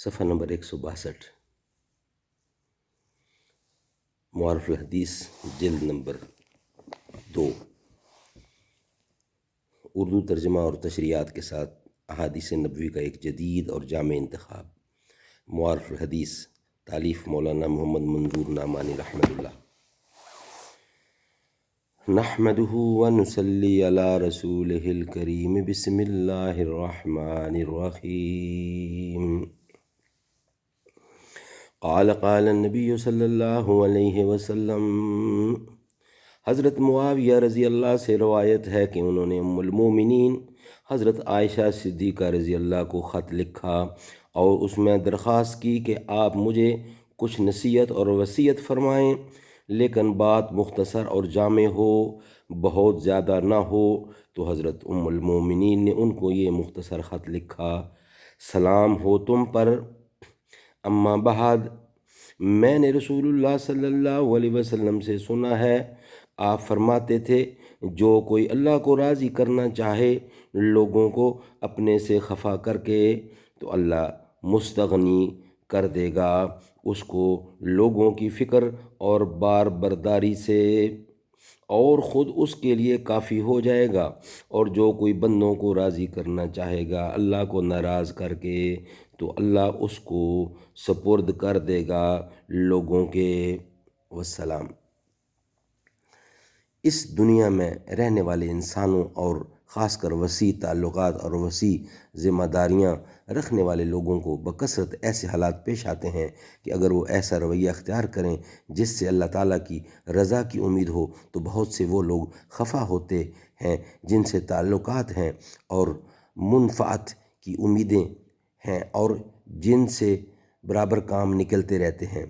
صفحہ نمبر 162، معارف الحدیث جلد نمبر 2، اردو ترجمہ اور تشریحات کے ساتھ احادیث نبوی کا ایک جدید اور جامع انتخاب۔ معارف الحدیث، تالیف مولانا محمد منظور نعمانی رحمۃ اللہ۔ نحمده ونصلی علی رسولہ الکریم، بسم اللہ الرحمن الرحیم۔ قال النبی صلی اللہ علیہ وسلم، حضرت معاویہ رضی اللہ سے روایت ہے کہ انہوں نے ام المومنین حضرت عائشہ صدیقہ رضی اللہ کو خط لکھا اور اس میں درخواست کی کہ آپ مجھے کچھ نصیحت اور وصیت فرمائیں، لیکن بات مختصر اور جامع ہو، بہت زیادہ نہ ہو۔ تو حضرت ام المومنین نے ان کو یہ مختصر خط لکھا: سلام ہو تم پر، اما بعد، میں نے رسول اللہ صلی اللہ علیہ وسلم سے سنا ہے، آپ فرماتے تھے جو کوئی اللہ کو راضی کرنا چاہے لوگوں کو اپنے سے خفا کر کے تو اللہ مستغنی کر دے گا اس کو لوگوں کی فکر اور بار برداری سے، اور خود اس کے لیے کافی ہو جائے گا، اور جو کوئی بندوں کو راضی کرنا چاہے گا اللہ کو ناراض کر کے تو اللہ اس کو سپرد کر دے گا لوگوں کے۔ والسلام۔ اس دنیا میں رہنے والے انسانوں اور خاص کر وسیع تعلقات اور وسیع ذمہ داریاں رکھنے والے لوگوں کو بکثرت ایسے حالات پیش آتے ہیں کہ اگر وہ ایسا رویہ اختیار کریں جس سے اللہ تعالیٰ کی رضا کی امید ہو تو بہت سے وہ لوگ خفا ہوتے ہیں جن سے تعلقات ہیں اور منفعت کی امیدیں ہیں اور جن سے برابر کام نکلتے رہتے ہیں،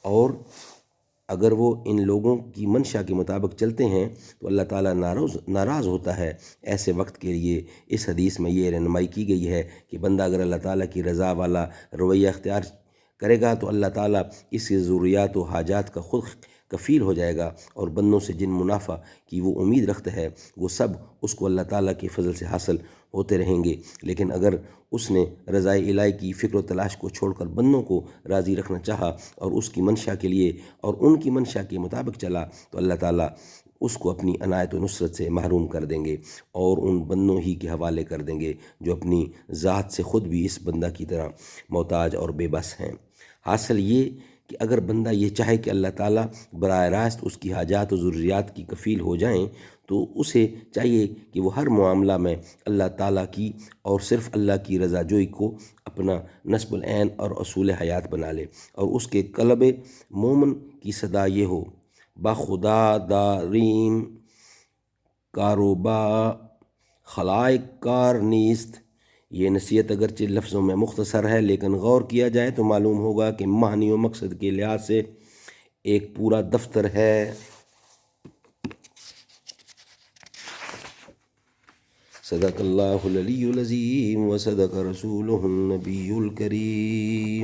اور اگر وہ ان لوگوں کی منشا کے مطابق چلتے ہیں تو اللہ تعالیٰ ناراض ہوتا ہے۔ ایسے وقت کے لیے اس حدیث میں یہ رہنمائی کی گئی ہے کہ بندہ اگر اللہ تعالیٰ کی رضا والا رویہ اختیار کرے گا تو اللہ تعالیٰ اس کی ضروریات و حاجات کا خود کفیل ہو جائے گا، اور بندوں سے جن منافع کی وہ امید رکھتا ہے وہ سب اس کو اللہ تعالیٰ کے فضل سے حاصل ہوتے رہیں گے۔ لیکن اگر اس نے رضائے الہی کی فکر و تلاش کو چھوڑ کر بندوں کو راضی رکھنا چاہا اور اس کی منشا کے لیے اور ان کی منشا کے مطابق چلا تو اللہ تعالیٰ اس کو اپنی عنایت و نصرت سے محروم کر دیں گے اور ان بندوں ہی کے حوالے کر دیں گے جو اپنی ذات سے خود بھی اس بندہ کی طرح محتاج اور بے بس ہیں۔ حاصل یہ کہ اگر بندہ یہ چاہے کہ اللہ تعالیٰ براہ راست اس کی حاجات و ضروریات کی کفیل ہو جائیں تو اسے چاہیے کہ وہ ہر معاملہ میں اللہ تعالیٰ کی اور صرف اللہ کی رضا جوئی کو اپنا نصب العین اور اصول حیات بنا لے، اور اس کے قلب مومن کی صدا یہ ہو: بخدا داریم کاروبا خلائق کار نیست۔ یہ نصیحت اگرچہ لفظوں میں مختصر ہے لیکن غور کیا جائے تو معلوم ہوگا کہ معنی و مقصد کے لحاظ سے ایک پورا دفتر ہے۔ صدق اللہ العلی العظیم و صدق رسولہ النبی الکریم۔